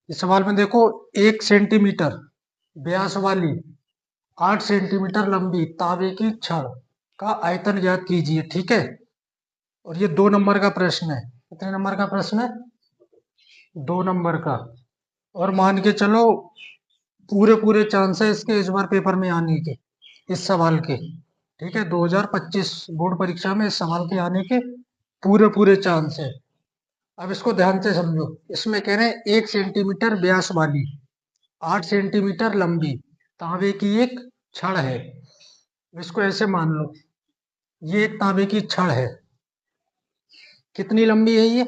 इस सवाल में देखो, 1 सेंटीमीटर व्यास वाली 8 सेंटीमीटर लंबी तांबे की छड़ का आयतन ज्ञात कीजिए। ठीक है, और ये 2 नंबर का प्रश्न है। कितने नंबर का प्रश्न है? 2 नंबर का। और मान के चलो पूरे पूरे चांस है इसके इस बार पेपर में आने के, इस सवाल के। ठीक है, 2025 बोर्ड परीक्षा में इस सवाल के आने के पूरे पूरे चांस है। अब इसको ध्यान से समझो। इसमें कह रहे हैं 1 सेंटीमीटर व्यास वाली 8 सेंटीमीटर लंबी तांबे की एक छड़ है। इसको ऐसे मान लो, ये एक तांबे की छड़ है। कितनी लंबी है ये?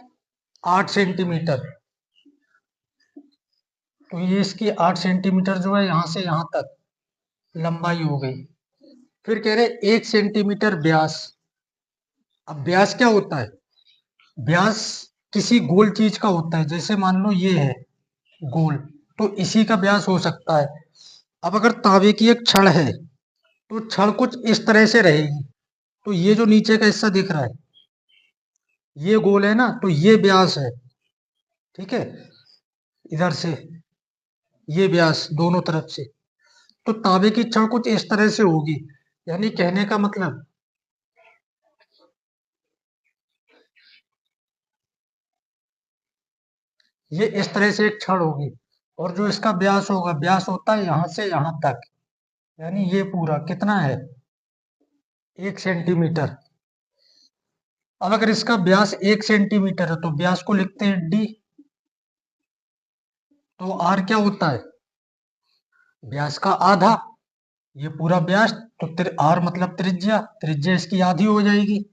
8 सेंटीमीटर। तो ये इसकी 8 सेंटीमीटर जो है यहाँ से यहाँ तक लंबाई हो गई। फिर कह रहे 1 सेंटीमीटर व्यास। अब व्यास क्या होता है? व्यास किसी गोल चीज का होता है। जैसे मान लो ये है गोल, तो इसी का व्यास हो सकता है। अब अगर तांबे की एक छड़ है तो छड़ कुछ इस तरह से रहेगी। तो ये जो नीचे का हिस्सा दिख रहा है ये गोल है ना, तो ये व्यास है। ठीक है, इधर से ये व्यास दोनों तरफ से। तो तांबे की छड़ कुछ इस तरह से होगी। यानी कहने का मतलब ये इस तरह से एक छड़ होगी, और जो इसका व्यास होगा, व्यास होता है यहाँ से यहाँ तक। यानी ये पूरा कितना है? 1 सेंटीमीटर। अब अगर इसका व्यास 1 सेंटीमीटर है तो व्यास को लिखते हैं डी। तो आर क्या होता है? व्यास का आधा। ये पूरा व्यास, तो आर मतलब त्रिज्या, त्रिज्या इसकी आधी हो जाएगी।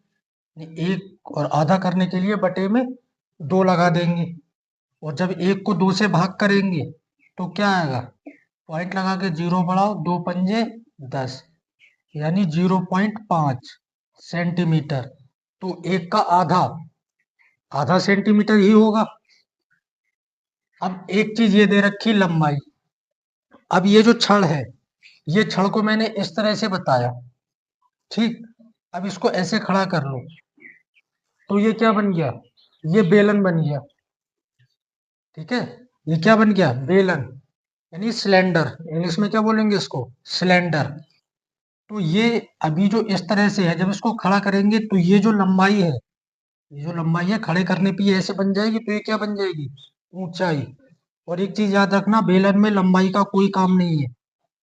एक और आधा करने के लिए बटे में 2 लगा देंगे। और जब 1 को 2 से भाग करेंगे तो क्या आएगा? पॉइंट लगा के 0 बढ़ाओ, 2 पंजे 10, यानी 0.5 सेंटीमीटर। तो 1 का आधा आधा सेंटीमीटर ही होगा। अब एक चीज ये दे रखी लंबाई। अब ये जो छड़ है, ये छड़ को मैंने इस तरह से बताया। ठीक, अब इसको ऐसे खड़ा कर लो तो ये क्या बन गया? ये बेलन बन गया। ठीक है, ये क्या बन गया? बेलन, यानी सिलेंडर। इंग्लिश में क्या बोलेंगे इसको? सिलेंडर। तो ये अभी जो इस तरह से है, जब इसको खड़ा करेंगे तो ये जो लंबाई है, ये जो लंबाई है खड़े करने पे ये ऐसे बन जाएगी। तो ये क्या बन जाएगी? ऊंचाई। और एक चीज याद रखना, बेलन में लंबाई का कोई काम नहीं है।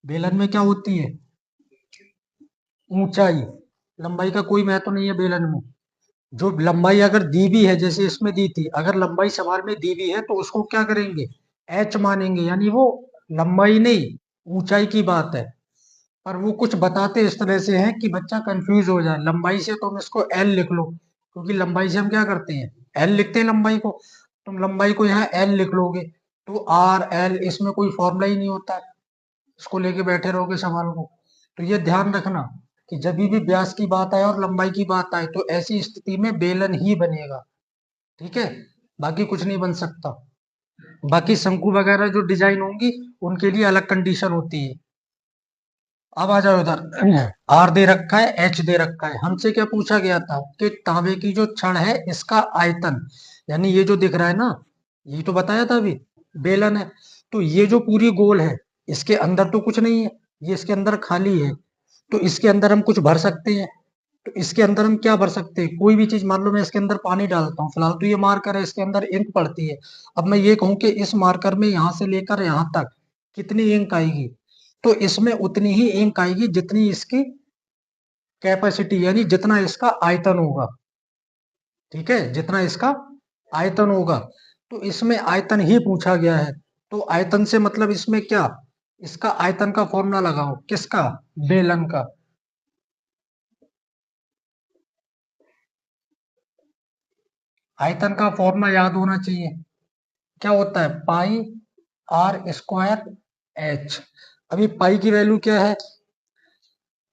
बेलन में क्या होती है? ऊंचाई। लंबाई का कोई महत्व नहीं है बेलन में। जो लंबाई अगर दी भी है, जैसे इसमें दी थी, अगर लंबाई सवाल में दी भी है तो उसको क्या करेंगे? एच मानेंगे। यानी वो लंबाई नहीं, ऊंचाई की बात है। पर वो कुछ बताते इस तरह से हैं कि बच्चा कंफ्यूज हो जाए। लंबाई से तुम इसको एल लिख लो, क्योंकि लंबाई से हम क्या करते हैं? एल लिखते हैं लंबाई को। तुम लंबाई को यहाँ एल लिख लोगे तो आर एल, इसमें कोई फॉर्मूला ही नहीं होता है। इसको लेके बैठे रहोगे सवाल को। तो ये ध्यान रखना कि जब भी व्यास की बात आए और लंबाई की बात आए तो ऐसी स्थिति में बेलन ही बनेगा। ठीक है, बाकी कुछ नहीं बन सकता। बाकी शंकु वगैरह जो डिजाइन होंगी उनके लिए अलग कंडीशन होती है। अब आ जाओ इधर। आर दे रखा है, एच दे रखा है। हमसे क्या पूछा गया था कि तांबे की जो छड़ है इसका आयतन, यानी ये जो दिख रहा है ना, ये तो बताया था अभी, बेलन है। तो ये जो पूरी गोल है, इसके अंदर तो कुछ नहीं है, ये इसके अंदर खाली है। तो इसके अंदर हम कुछ भर सकते हैं। तो इसके अंदर हम क्या भर सकते हैं? कोई भी चीज। मान लो मैं इसके अंदर पानी डालता हूँ, फिलहाल तो ये मार्कर है, इसके अंदर इंक पड़ती है। अब मैं ये कहूँ कि इस मार्कर में यहाँ से लेकर यहाँ तक कितनी इंक आएगी, तो इसमें उतनी ही इंक आएगी जितनी इसकी कैपेसिटी, यानी जितना इसका आयतन होगा। ठीक है, जितना इसका आयतन होगा। तो इसमें आयतन ही पूछा गया है। तो आयतन से मतलब इसमें क्या? इसका आयतन का फॉर्मूला लगाओ। किसका? बेलन का। आयतन का फॉर्मूला याद होना चाहिए। क्या होता है? पाई आर स्क्वायर एच। अभी पाई की वैल्यू क्या है?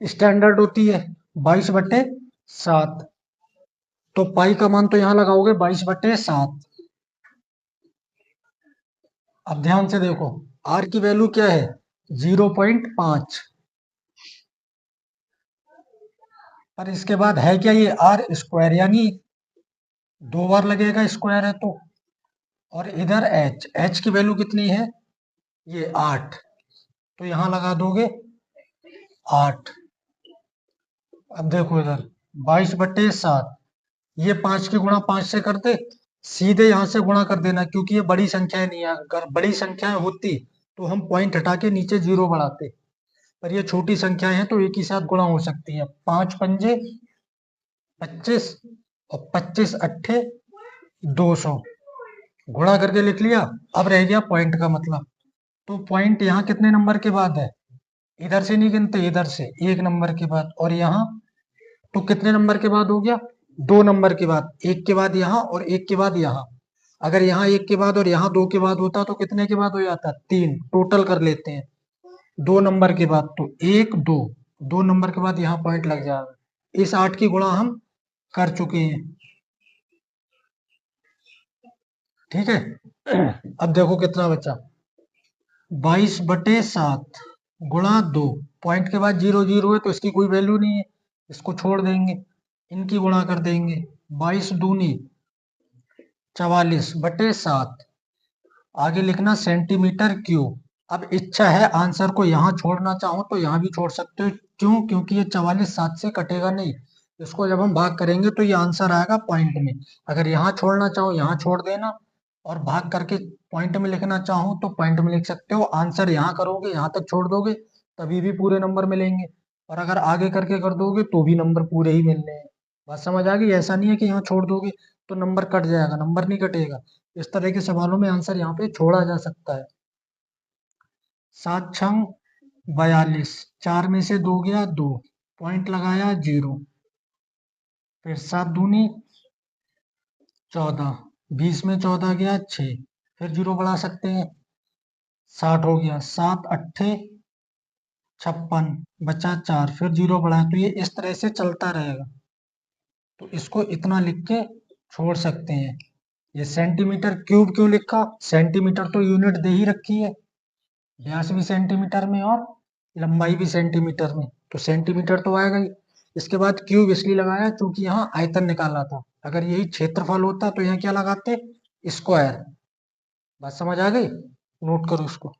स्टैंडर्ड होती है 22/7। तो पाई का मान तो यहां लगाओगे 22/7। अब ध्यान से देखो, आर की वैल्यू क्या है? 0.5। पर इसके बाद है क्या? ये आर स्क्वायर, यानी 2 बार लगेगा स्क्वायर है तो। और इधर h की वैल्यू कितनी है, ये 8, तो यहाँ लगा दोगे 8। अब देखो इधर 22/7, ये 5 के गुणा 5 से कर दे, सीधे यहाँ से गुणा कर देना, क्योंकि ये बड़ी संख्याएं नहीं है। अगर बड़ी संख्याएं होती तो हम पॉइंट हटा के नीचे 0 बढ़ाते, पर ये छोटी संख्याएं हैं तो एक ही साथ गुणा हो सकती है। 5 पंजे 25 और 25 अट्ठे 200, गुणा करके लिख लिया। अब रह गया पॉइंट का मतलब, तो पॉइंट यहाँ कितने नंबर के बाद है, इधर से नहीं गिनते, इधर से 1 नंबर के बाद, और यहाँ तो कितने नंबर के बाद हो गया, 2 नंबर के बाद, एक के बाद यहाँ और एक के बाद यहाँ। अगर यहाँ एक के बाद और यहाँ 2 के बाद होता तो कितने के बाद हो जाता, 3, टोटल कर लेते हैं। 2 नंबर के बाद तो 1 2, 2 नंबर के बाद यहाँ पॉइंट लग जाएगा। इस 8 की गुणा हम कर चुके हैं, ठीक है। अब देखो कितना बचा, 22/7 गुणा 2, पॉइंट के बाद 0 0 है तो इसकी कोई वैल्यू नहीं है, इसको छोड़ देंगे, इनकी गुणा कर देंगे। 22 दूनी 44/7, आगे लिखना सेंटीमीटर क्यूब। अब इच्छा है आंसर को यहाँ छोड़ना चाहो तो यहाँ भी छोड़ सकते हो, क्यों, क्योंकि ये 44 7 से कटेगा नहीं, इसको जब हम भाग करेंगे तो ये आंसर आएगा पॉइंट में। अगर यहाँ छोड़ना चाहो यहाँ छोड़ देना, और भाग करके पॉइंट में लिखना चाहो तो पॉइंट में लिख सकते हो। आंसर यहाँ करोगे, यहाँ तक छोड़ दोगे तभी भी पूरे नंबर मिलेंगे, और अगर आगे करके कर दोगे तो भी नंबर पूरे ही मिलने हैं। बात समझ आ गई, ऐसा नहीं है कि यहाँ छोड़ दोगे तो नंबर कट जाएगा, नंबर नहीं कटेगा। इस तरह के सवालों में आंसर यहाँ पे छोड़ा जा सकता है। 7 छंग 42, 4 में से 2 गया 2, पॉइंट लगाया 0, फिर 7 दूनी 14, 20 में 14 गया 6, फिर 0 बढ़ा सकते हैं, 60 हो गया, 7 अट्ठे 56, बचा 4, फिर 0 बढ़ाए, तो ये इस तरह से चलता रहेगा। तो इसको इतना लिख के छोड़ सकते हैं। ये सेंटीमीटर क्यूब क्यों लिखा, सेंटीमीटर तो यूनिट दे ही रखी है, व्यास भी सेंटीमीटर में और लंबाई भी सेंटीमीटर में, तो सेंटीमीटर तो आएगा ही। इसके बाद क्यूब इसलिए लगाया क्योंकि यहाँ आयतन निकाला था, अगर यही क्षेत्रफल होता तो यहाँ क्या लगाते, स्क्वायर। बात समझ आ गई, नोट करो इसको।